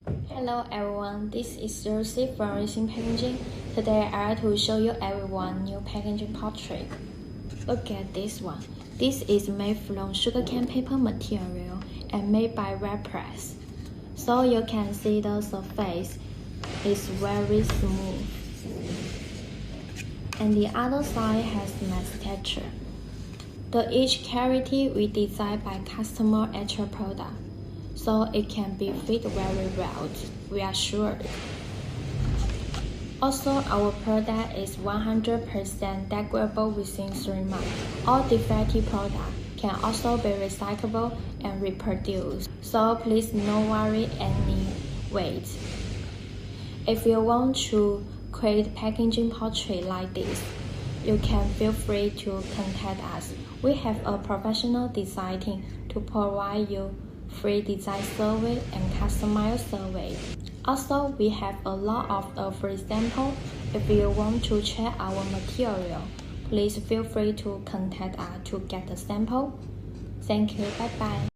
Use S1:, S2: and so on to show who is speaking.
S1: Hello everyone, this is Lucy from Lvxin Packaging. Today I like to show you everyone new packaging portrait. Look at this one. This is made from sugarcane paper material and made by wet press. So you can see the surface is very smooth. And the other side has nice texture. Each cavity we designed by customer actual product, so it can be fit very well, we are sure. Also, our product is 100% degradable within 3 months. All defective products can also be recyclable and reproduced, so please no worry any wait. If you want to create packaging portrait like this, you can feel free to contact us. We have a professional design team to provide you free design survey and customized survey. Also, we have a lot of free samples. If you want to check our material, please feel free to contact us to get the sample. Thank you, bye bye.